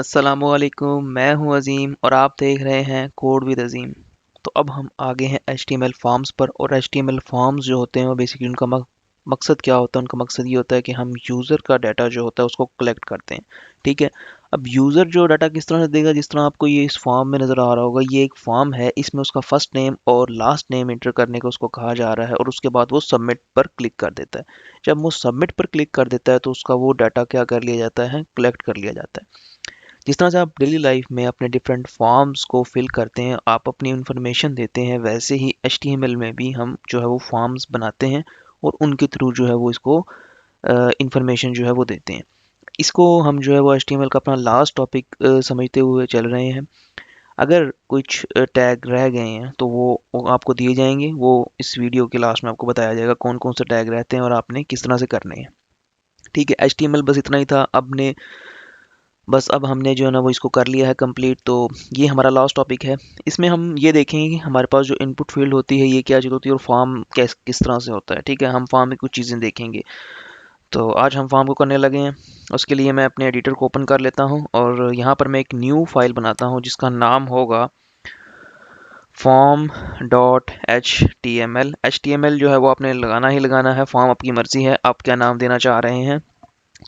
अस्सलामुअलैकुम, मैं हूं अज़ीम और आप देख रहे हैं कोड विद अज़ीम। तो अब हम आगे हैं एचटीएमएल फॉर्म्स पर। और एचटीएमएल फॉर्म्स जो होते हैं वो बेसिकली उनका मकसद क्या होता है। उनका मकसद ये होता है कि हम यूज़र का डाटा जो होता है उसको कलेक्ट करते हैं। ठीक है। अब यूज़र जो डाटा किस तरह से देगा, जिस तरह आपको ये इस फॉर्म में नज़र आ रहा होगा, ये एक फॉर्म है, इसमें उसका फर्स्ट नेम और लास्ट नेम इंटर करने को उसको कहा जा रहा है और उसके बाद वो सबमिट पर क्लिक कर देता है। जब वो सबमिट पर क्लिक कर देता है तो उसका वो डाटा क्या कर लिया जाता है, कलेक्ट कर लिया जाता है। जिस तरह से आप डेली लाइफ में अपने डिफरेंट फॉर्म्स को फिल करते हैं, आप अपनी इन्फॉर्मेशन देते हैं, वैसे ही एचटीएमएल में भी हम जो है वो फॉर्म्स बनाते हैं और उनके थ्रू जो है वो इसको इंफॉर्मेशन जो है वो देते हैं। इसको हम जो है वो एचटीएमएल का अपना लास्ट टॉपिक समझते हुए चल रहे हैं। अगर कुछ टैग रह गए हैं तो वो आपको दिए जाएंगे। वो इस वीडियो के लास्ट में आपको बताया जाएगा कौन कौन से टैग रहते हैं और आपने किस तरह से करने हैं। ठीक है, एचटीएमएल बस इतना ही था। अब हमने जो है ना वो इसको कर लिया है कंप्लीट। तो ये हमारा लास्ट टॉपिक है। इसमें हम ये देखेंगे कि हमारे पास जो इनपुट फील्ड होती है ये क्या चीज़ होती है और फॉर्म किस तरह से होता है। ठीक है, हम फॉर्म में कुछ चीज़ें देखेंगे। तो आज हम फॉर्म को करने लगे हैं। उसके लिए मैं अपने एडिटर को ओपन कर लेता हूँ और यहाँ पर मैं एक न्यू फाइल बनाता हूँ जिसका नाम होगा form dot H T M L. H T M L जो है वो आपने लगाना ही लगाना है। फॉर्म आपकी मर्ज़ी है, आप क्या नाम देना चाह रहे हैं।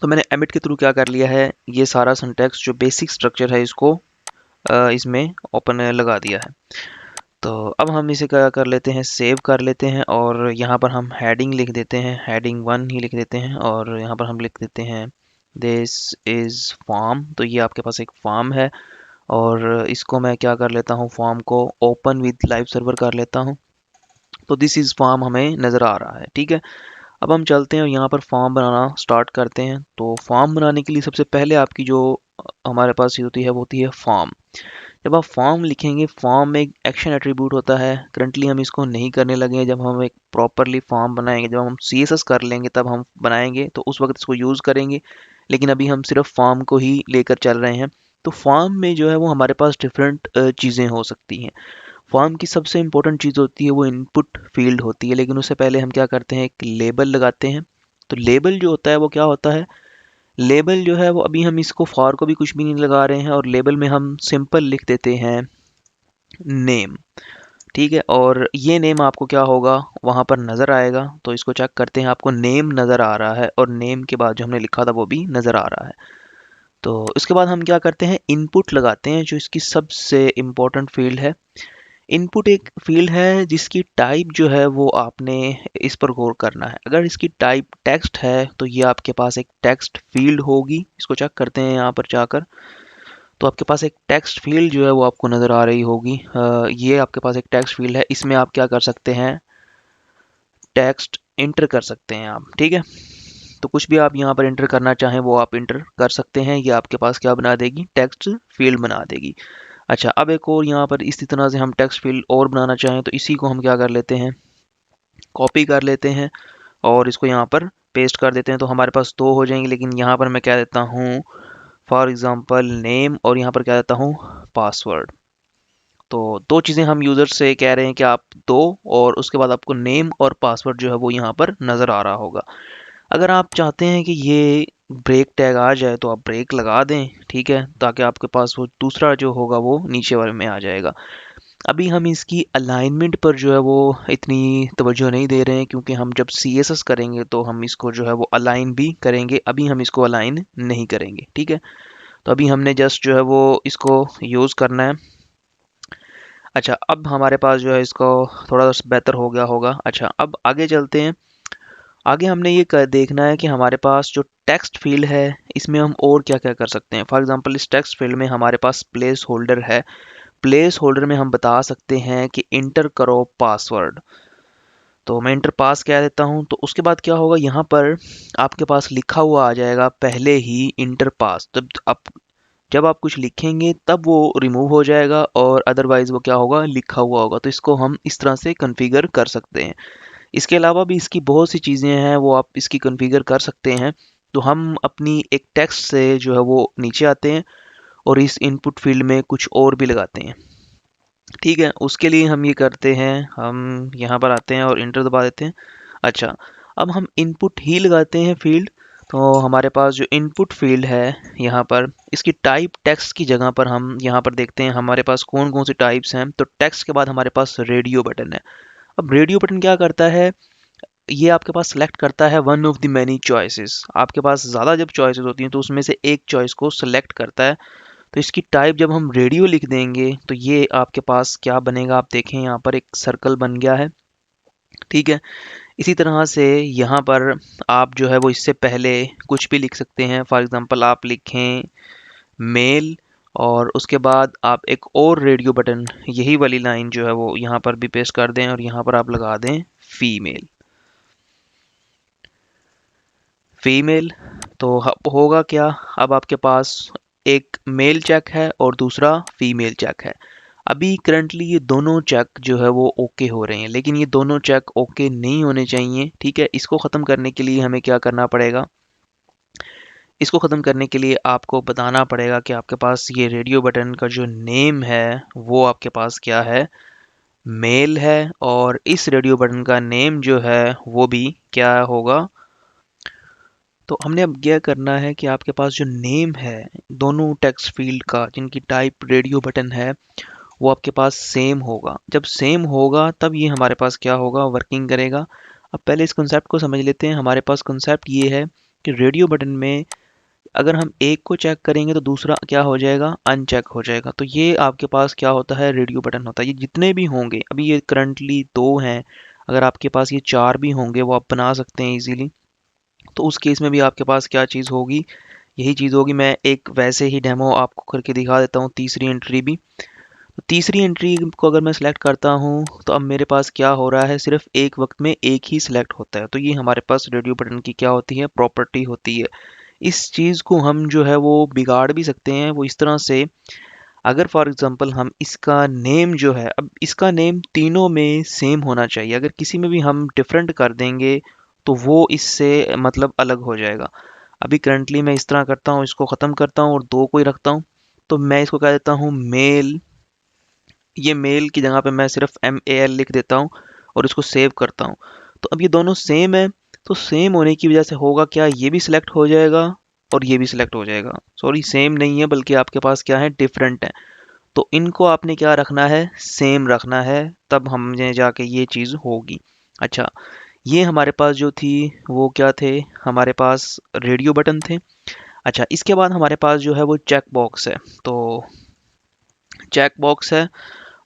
तो मैंने एमिट के थ्रू क्या कर लिया है, ये सारा सिंटैक्स जो बेसिक स्ट्रक्चर है इसको इसमें ओपन लगा दिया है। तो अब हम इसे क्या कर लेते हैं, सेव कर लेते हैं और यहाँ पर हम हेडिंग लिख देते हैं, हेडिंग 1 ही लिख देते हैं और यहाँ पर हम लिख देते हैं दिस इज़ फॉर्म। तो ये आपके पास एक फॉर्म है और इसको मैं क्या कर लेता हूँ, फॉर्म को ओपन विद लाइव सर्वर कर लेता हूँ। तो दिस इज़ फॉर्म हमें नज़र आ रहा है। ठीक है, अब हम चलते हैं और यहाँ पर फॉर्म बनाना स्टार्ट करते हैं। तो फॉर्म बनाने के लिए सबसे पहले आपकी जो हमारे पास ये होती है वो होती है फॉर्म। जब आप फॉर्म लिखेंगे, फॉर्म में एक एक्शन एट्रीब्यूट होता है। करंटली हम इसको नहीं करने लगे हैं। जब हम एक प्रॉपरली फॉर्म बनाएंगे, जब हम सीएसएस कर लेंगे तब हम बनाएंगे, तो उस वक्त इसको यूज़ करेंगे। लेकिन अभी हम सिर्फ फॉर्म को ही लेकर चल रहे हैं। तो फॉर्म में जो है वो हमारे पास डिफरेंट चीज़ें हो सकती हैं। फॉर्म की सबसे इम्पोर्टेंट चीज़ होती है वो इनपुट फील्ड होती है। लेकिन उससे पहले हम क्या करते हैं, एक लेबल लगाते हैं। तो लेबल जो होता है वो क्या होता है, लेबल जो है वो अभी हम इसको फॉर को भी कुछ भी नहीं लगा रहे हैं और लेबल में हम सिंपल लिख देते हैं नेम। ठीक है, और ये नेम आपको क्या होगा, वहाँ पर नज़र आएगा। तो इसको चेक करते हैं, आपको नेम नज़र आ रहा है और नेम के बाद जो हमने लिखा था वो भी नज़र आ रहा है। तो इसके बाद हम क्या करते हैं, इनपुट लगाते हैं, जो इसकी सबसे इम्पोर्टेंट फील्ड है। इनपुट एक फील्ड है जिसकी टाइप जो है वो आपने इस पर गौर करना है। अगर इसकी टाइप टेक्स्ट है तो ये आपके पास एक टेक्स्ट फील्ड होगी। इसको चेक करते हैं यहाँ पर जाकर। तो आपके पास एक टेक्स्ट फील्ड जो है वो आपको नज़र आ रही होगी। ये आपके पास एक टेक्स्ट फील्ड है। इसमें आप क्या कर सकते हैं, टेक्स्ट इंटर कर सकते हैं आप। ठीक है, तो कुछ भी आप यहाँ पर इंटर करना चाहें वो आप इंटर कर सकते हैं। ये आपके पास क्या बना देगी, टेक्स्ट फील्ड बना देगी। अच्छा, अब एक और यहाँ पर इसी तरह से हम टेक्स्ट फील्ड और बनाना चाहें तो इसी को हम क्या कर लेते हैं, कॉपी कर लेते हैं और इसको यहाँ पर पेस्ट कर देते हैं। तो हमारे पास दो हो जाएंगे। लेकिन यहाँ पर मैं क्या देता हूँ, फॉर एग्जांपल नेम, और यहाँ पर क्या देता हूँ, पासवर्ड। तो दो चीज़ें हम यूज़र से कह रहे हैं कि आप दो, और उसके बाद आपको नेम और पासवर्ड जो है वो यहाँ पर नज़र आ रहा होगा। अगर आप चाहते हैं कि ये ब्रेक टैग आ जाए तो आप ब्रेक लगा दें। ठीक है, ताकि आपके पास वो दूसरा जो होगा वो नीचे वाले में आ जाएगा। अभी हम इसकी अलाइनमेंट पर जो है वो इतनी तवज्जो नहीं दे रहे हैं, क्योंकि हम जब सीएसएस करेंगे तो हम इसको जो है वो अलाइन भी करेंगे। अभी हम इसको अलाइन नहीं करेंगे। ठीक है, तो अभी हमने जस्ट जो है वो इसको यूज़ करना है। अच्छा, अब हमारे पास जो है इसको थोड़ा सा बेहतर हो गया होगा। अच्छा, अब आगे चलते हैं। आगे हमने ये देखना है कि हमारे पास जो टेक्स्ट फील्ड है इसमें हम और क्या क्या कर सकते हैं। फॉर एग्जांपल इस टेक्स्ट फील्ड में हमारे पास प्लेस होल्डर है। प्लेस होल्डर में हम बता सकते हैं कि इंटर करो पासवर्ड। तो मैं इंटर पास कह देता हूँ। तो उसके बाद क्या होगा, यहाँ पर आपके पास लिखा हुआ आ जाएगा पहले ही इंटर पास। जब आप कुछ लिखेंगे तब वो रिमूव हो जाएगा और अदरवाइज वो क्या होगा, लिखा हुआ होगा। तो इसको हम इस तरह से कॉन्फ़िगर कर सकते हैं। इसके अलावा भी इसकी बहुत सी चीज़ें हैं वो आप इसकी कॉन्फ़िगर कर सकते हैं। तो हम अपनी एक टेक्स्ट से जो है वो नीचे आते हैं और इस इनपुट फील्ड में कुछ और भी लगाते हैं। ठीक है, उसके लिए हम ये करते हैं, हम यहाँ पर आते हैं और इंटर दबा देते हैं। अच्छा, अब हम इनपुट ही लगाते हैं फील्ड। तो हमारे पास जो इनपुट फील्ड है यहाँ पर, इसकी टाइप टेक्स्ट की जगह पर हम यहाँ पर देखते हैं हमारे पास कौन कौन सी टाइप्स हैं। तो टेक्स्ट के बाद हमारे पास रेडियो बटन है। अब रेडियो बटन क्या करता है, ये आपके पास सेलेक्ट करता है one of the many choices. आपके पास ज़्यादा जब चॉइसेस होती हैं तो उसमें से एक चॉइस को सेलेक्ट करता है। तो इसकी टाइप जब हम रेडियो लिख देंगे तो ये आपके पास क्या बनेगा, आप देखें यहाँ पर एक सर्कल बन गया है। ठीक है, इसी तरह से यहाँ पर आप जो है वो इससे पहले कुछ भी लिख सकते हैं। फॉर एग्जांपल आप लिखें मेल और उसके बाद आप एक और रेडियो बटन, यही वाली लाइन जो है वो यहाँ पर भी पेस्ट कर दें और यहाँ पर आप लगा दें फीमेल। फीमेल तो होगा क्या, अब आपके पास एक मेल चेक है और दूसरा फीमेल चेक है। अभी करंटली ये दोनों चेक जो है वो ओके हो रहे हैं, लेकिन ये दोनों चेक ओके नहीं होने चाहिए। ठीक है, इसको ख़त्म करने के लिए हमें क्या करना पड़ेगा, इसको ख़त्म करने के लिए आपको बताना पड़ेगा कि आपके पास ये रेडियो बटन का जो नेम है वो आपके पास क्या है, मेल है। और इस रेडियो बटन का नेम जो है वो भी क्या होगा। तो हमने अब क्या करना है कि आपके पास जो नेम है दोनों टेक्स्ट फील्ड का जिनकी टाइप रेडियो बटन है वो आपके पास सेम होगा। जब सेम होगा तब ये हमारे पास क्या होगा, वर्किंग करेगा। अब पहले इस कंसेप्ट को समझ लेते हैं। हमारे पास कंसेप्ट ये है कि रेडियो बटन में अगर हम एक को चेक करेंगे तो दूसरा क्या हो जाएगा, अनचेक हो जाएगा। तो ये आपके पास क्या होता है, रेडियो बटन होता है। ये जितने भी होंगे, अभी ये करंटली 2 हैं, अगर आपके पास ये 4 भी होंगे वो आप बना सकते हैं इजीली। तो उस केस में भी आपके पास क्या चीज़ होगी, यही चीज़ होगी। मैं एक वैसे ही डेमो आपको करके दिखा देता हूँ, तीसरी एंट्री भी। तो तीसरी एंट्री को अगर मैं सिलेक्ट करता हूँ तो अब मेरे पास क्या हो रहा है, सिर्फ एक वक्त में एक ही सिलेक्ट होता है। तो ये हमारे पास रेडियो बटन की क्या होती है, प्रॉपर्टी होती है। इस चीज़ को हम जो है वो बिगाड़ भी सकते हैं, वो इस तरह से, अगर फॉर एग्जांपल हम इसका नेम जो है, अब इसका नेम तीनों में सेम होना चाहिए। अगर किसी में भी हम डिफरेंट कर देंगे तो वो इससे मतलब अलग हो जाएगा। अभी करंटली मैं इस तरह करता हूँ, इसको ख़त्म करता हूँ और 2 को ही रखता हूँ। तो मैं इसको कह देता हूँ मेल। ये मेल की जगह पे मैं सिर्फ MAL लिख देता हूँ और इसको सेव करता हूँ। तो अब ये दोनों सेम है, तो सेम होने की वजह से होगा क्या, ये भी सिलेक्ट हो जाएगा और ये भी सिलेक्ट हो जाएगा। सॉरी, सेम नहीं है बल्कि आपके पास क्या है, डिफरेंट है। तो इनको आपने क्या रखना है, सेम रखना है, तब हमने जाके ये चीज़ होगी। अच्छा, ये हमारे पास जो थी वो क्या थे, हमारे पास रेडियो बटन थे। अच्छा, इसके बाद हमारे पास जो है वो चेक बॉक्स है। तो चेक बॉक्स है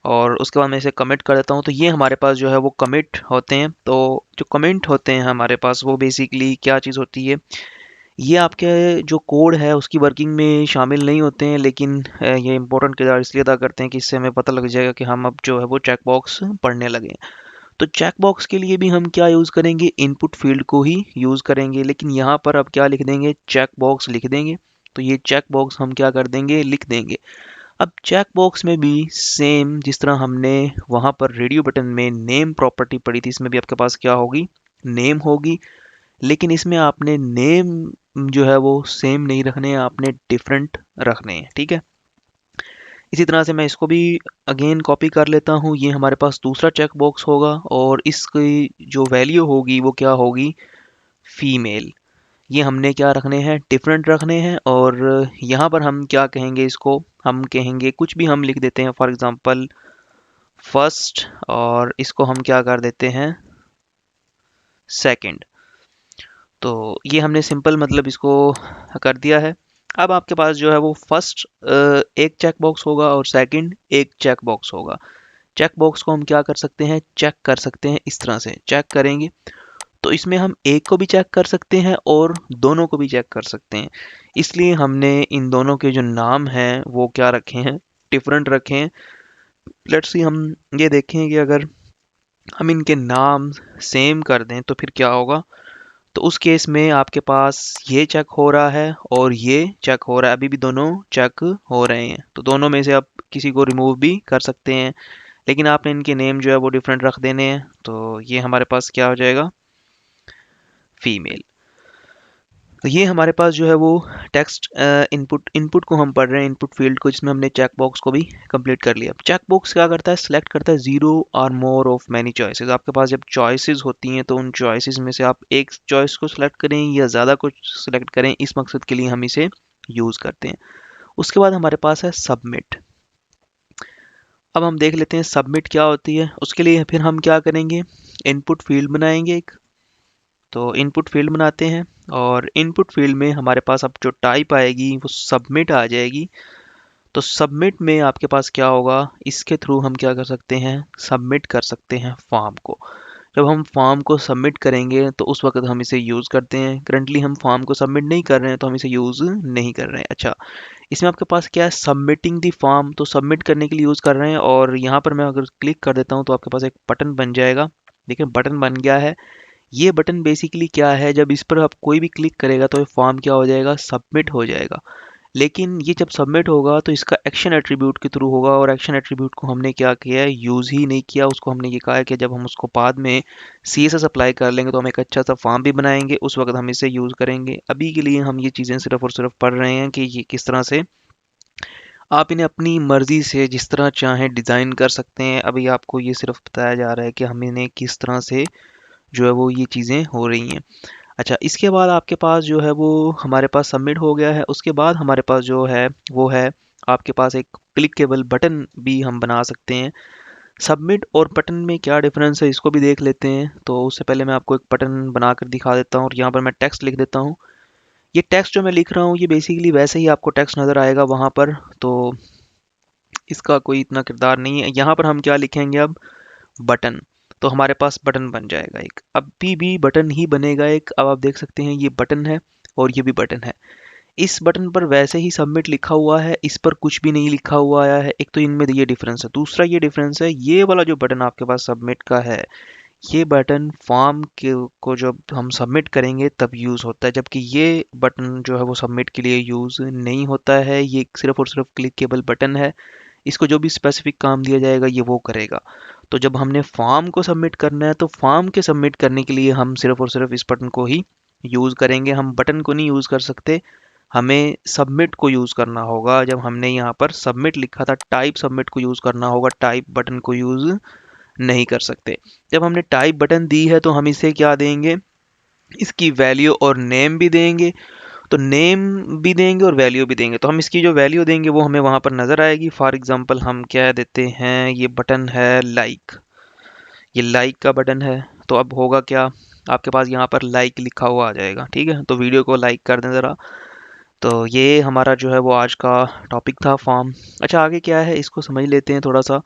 और उसके बाद मैं इसे कमिट कर देता हूँ। तो ये हमारे पास जो है वो कमिट होते हैं। तो जो कमेंट होते हैं हमारे पास वो बेसिकली क्या चीज़ होती है, ये आपके जो कोड है उसकी वर्किंग में शामिल नहीं होते हैं, लेकिन ये इंपॉर्टेंट किरदार इसलिए अदा करते हैं कि इससे हमें पता लग जाएगा कि हम अब जो है वो चेक बॉक्स पढ़ने लगे हैं। तो चेक बॉक्स के लिए भी हम क्या यूज़ करेंगे, इनपुट फील्ड को ही यूज़ करेंगे, लेकिन यहाँ पर अब क्या लिख देंगे, चेक बॉक्स लिख देंगे। तो ये चेक बॉक्स हम क्या कर देंगे, लिख देंगे। अब चेक बॉक्स में भी सेम जिस तरह हमने वहाँ पर रेडियो बटन में नेम प्रॉपर्टी पढ़ी थी, इसमें भी आपके पास क्या होगी, नेम होगी। लेकिन इसमें आपने नेम जो है वो सेम नहीं रखने हैं, आपने डिफरेंट रखने हैं। ठीक है, इसी तरह से मैं इसको भी अगेन कॉपी कर लेता हूँ। ये हमारे पास दूसरा चेक बॉक्स होगा और इसकी जो वैल्यू होगी वो क्या होगी, फीमेल। ये हमने क्या रखने हैं, डिफरेंट रखने हैं। और यहाँ पर हम क्या कहेंगे, इसको हम कहेंगे कुछ भी हम लिख देते हैं, फॉर एग्जांपल फर्स्ट, और इसको हम क्या कर देते हैं, सेकंड। तो ये हमने सिंपल मतलब इसको कर दिया है। अब आपके पास जो है वो फर्स्ट एक चेक बॉक्स होगा और सेकंड एक चेक बॉक्स होगा। चेक बॉक्स को हम क्या कर सकते हैं, चेक कर सकते हैं, इस तरह से चेक करेंगे। तो इसमें हम एक को भी चेक कर सकते हैं और दोनों को भी चेक कर सकते हैं। इसलिए हमने इन दोनों के जो नाम हैं वो क्या रखे हैं, डिफरेंट रखे हैं। लेट्स सी, हम ये देखें कि अगर हम इनके नाम सेम कर दें तो फिर क्या होगा। तो उस केस में आपके पास ये चेक हो रहा है और ये चेक हो रहा है, अभी भी दोनों चेक हो रहे हैं। तो दोनों में से आप किसी को रिमूव भी कर सकते हैं, लेकिन आपने इनके नेम जो है वो डिफरेंट रख देने हैं। तो ये हमारे पास क्या हो जाएगा, फीमेल। तो ये हमारे पास जो है वो टेक्स्ट इनपुट को हम पढ़ रहे हैं, इनपुट फील्ड को, जिसमें हमने चेक बॉक्स को भी कंप्लीट कर लिया। चेक बॉक्स क्या करता है, सिलेक्ट करता है 0 और मोर ऑफ मैनी चॉइसेस। आपके पास जब चॉइसेस होती हैं तो उन चॉइसेस में से आप एक चॉइस को सिलेक्ट करें या ज़्यादा कुछ सिलेक्ट करें, इस मकसद के लिए हम इसे यूज़ करते हैं। उसके बाद हमारे पास है सबमिट। अब हम देख लेते हैं सबमिट क्या होती है। उसके लिए फिर हम क्या करेंगे, इनपुट फील्ड बनाएंगे एक। तो इनपुट फील्ड बनाते हैं और इनपुट फील्ड में हमारे पास अब जो टाइप आएगी वो सबमिट आ जाएगी। तो सबमिट में आपके पास क्या होगा, इसके थ्रू हम क्या कर सकते हैं, सबमिट कर सकते हैं फॉर्म को। जब हम फॉर्म को सबमिट करेंगे तो उस वक्त हम इसे यूज़ करते हैं। करंटली हम फॉर्म को सबमिट नहीं कर रहे हैं तो हम इसे यूज़ नहीं कर रहे हैं। अच्छा, इसमें आपके पास क्या है, सबमिटिंग दी फॉर्म, तो सबमिट करने के लिए यूज़ कर रहे हैं। और यहाँ पर मैं अगर क्लिक कर देता हूँ तो आपके पास एक बटन बन जाएगा। देखिए बटन बन गया है। ये बटन बेसिकली क्या है, जब इस पर आप कोई भी क्लिक करेगा तो ये फॉर्म क्या हो जाएगा, सबमिट हो जाएगा। लेकिन ये जब सबमिट होगा तो इसका एक्शन एट्रीब्यूट के थ्रू होगा, और एक्शन एट्रीब्यूट को हमने क्या किया है, यूज़ ही नहीं किया उसको। हमने ये कहा है कि जब हम उसको बाद में CSS अप्लाई कर लेंगे तो हम एक अच्छा सा फॉर्म भी बनाएंगे, उस वक्त हम इसे यूज़ करेंगे। अभी के लिए हम ये चीज़ें सिर्फ और सिर्फ पढ़ रहे हैं कि ये किस तरह से आप इन्हें अपनी मर्ज़ी से जिस तरह चाहें डिज़ाइन कर सकते हैं। अभी आपको ये सिर्फ बताया जा रहा है कि हम इन्हें किस तरह से जो है वो ये चीज़ें हो रही हैं। अच्छा, इसके बाद आपके पास जो है वो हमारे पास सबमिट हो गया है। उसके बाद हमारे पास जो है वो है आपके पास एक क्लिकेबल बटन भी हम बना सकते हैं। सबमिट और बटन में क्या डिफरेंस है इसको भी देख लेते हैं। तो उससे पहले मैं आपको एक बटन बनाकर दिखा देता हूँ और यहाँ पर मैं टेक्स्ट लिख देता हूँ। ये टेक्स्ट जो मैं लिख रहा हूँ ये बेसिकली वैसे ही आपको टेक्स्ट नज़र आएगा वहाँ पर, तो इसका कोई इतना किरदार नहीं है। यहाँ पर हम क्या लिखेंगे अब, बटन। तो हमारे पास बटन बन जाएगा एक, अभी भी बटन ही बनेगा एक। अब आप देख सकते हैं ये बटन है और ये भी बटन है। इस बटन पर वैसे ही सबमिट लिखा हुआ है, इस पर कुछ भी नहीं लिखा हुआ आया है। एक तो इनमें ये डिफरेंस है। दूसरा ये डिफरेंस है, ये वाला जो बटन आपके पास सबमिट का है, ये बटन फॉर्म के को जब हम सबमिट करेंगे तब यूज़ होता है, जबकि ये बटन जो है वो सबमिट के लिए यूज़ नहीं होता है। ये सिर्फ और सिर्फ क्लिकेबल बटन है। इसको जो भी स्पेसिफिक काम दिया जाएगा ये वो करेगा। तो जब हमने फॉर्म को सबमिट करना है तो फॉर्म के सबमिट करने के लिए हम सिर्फ और सिर्फ इस बटन को ही यूज़ करेंगे। हम बटन को नहीं यूज़ कर सकते, हमें सबमिट को यूज़ करना होगा। जब हमने यहाँ पर सबमिट लिखा था, टाइप सबमिट को यूज़ करना होगा, टाइप बटन को यूज़ नहीं कर सकते। जब हमने टाइप बटन दी है तो हम इसे क्या देंगे, इसकी वैल्यू और नेम भी देंगे। तो नेम भी देंगे और वैल्यू भी देंगे। तो हम इसकी जो वैल्यू देंगे वो हमें वहाँ पर नज़र आएगी। फॉर एग्जांपल हम क्या देते हैं, ये बटन है लाइक, ये लाइक का बटन है। तो अब होगा क्या, आपके पास यहाँ पर लाइक लिखा हुआ आ जाएगा। ठीक है, तो वीडियो को लाइक कर दें ज़रा। तो ये हमारा जो है वो आज का टॉपिक था, फॉर्म। अच्छा, आगे क्या है इसको समझ लेते हैं थोड़ा सा।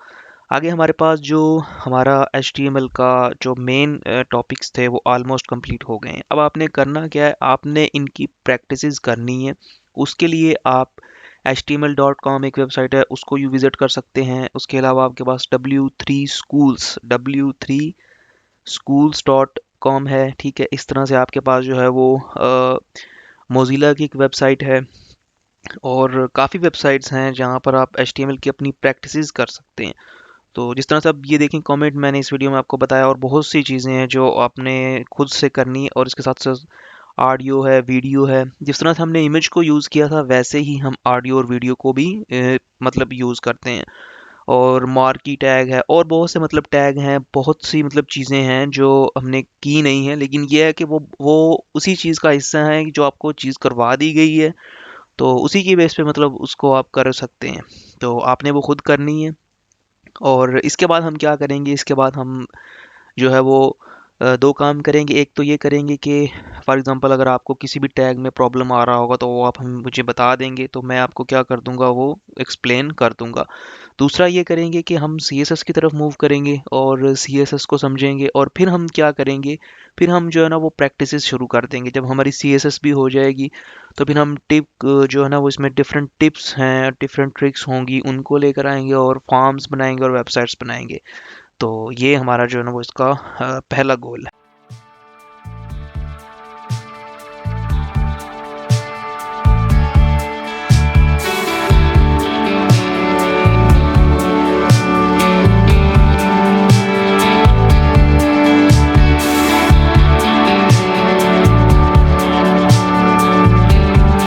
आगे हमारे पास जो हमारा HTML का जो मेन टॉपिक्स थे वो ऑलमोस्ट कंप्लीट हो गए हैं। अब आपने करना क्या है, आपने इनकी प्रैक्टिसेस करनी है। उसके लिए आप html.com एक वेबसाइट है, उसको यू विज़िट कर सकते हैं। उसके अलावा आपके पास w3schools.com है। ठीक है, इस तरह से आपके पास जो है वो मोज़िला की एक वेबसाइट है, और काफ़ी वेबसाइट्स हैं जहाँ पर आप HTML की अपनी प्रैक्टिसेस कर सकते हैं। तो जिस तरह से आप ये देखें, कमेंट मैंने इस वीडियो में आपको बताया, और बहुत सी चीज़ें हैं जो आपने खुद से करनी है। और इसके साथ साथ ऑडियो है, वीडियो है। जिस तरह से हमने इमेज को यूज़ किया था वैसे ही हम ऑडियो और वीडियो को भी मतलब यूज़ करते हैं। और मार्की टैग है और बहुत से मतलब टैग हैं, बहुत सी मतलब चीज़ें हैं जो हमने की नहीं है, लेकिन ये है कि वो उसी चीज़ का हिस्सा है जो आपको चीज़ करवा दी गई है। तो उसी की बेस पे मतलब उसको आप कर सकते हैं। तो आपने वो खुद करनी है। और इसके बाद हम क्या करेंगे, इसके बाद हम जो है वो दो काम करेंगे। एक तो ये करेंगे कि फॉर एग्जांपल अगर आपको किसी भी टैग में प्रॉब्लम आ रहा होगा तो वो आप हम मुझे बता देंगे, तो मैं आपको क्या कर दूंगा, वो एक्सप्लेन कर दूंगा। दूसरा ये करेंगे कि हम CSS की तरफ मूव करेंगे और CSS को समझेंगे। और फिर हम क्या करेंगे, फिर हम जो है ना वो प्रैक्टिसेस शुरू कर देंगे। जब हमारी CSS भी हो जाएगी तो फिर हम जो है ना वो इसमें डिफरेंट टिप्स हैं, डिफरेंट ट्रिक्स होंगी, उनको लेकर आएंगे और फॉर्म्स बनाएंगे और वेबसाइट्स बनाएंगे। तो ये हमारा जो है ना वो इसका पहला गोल है।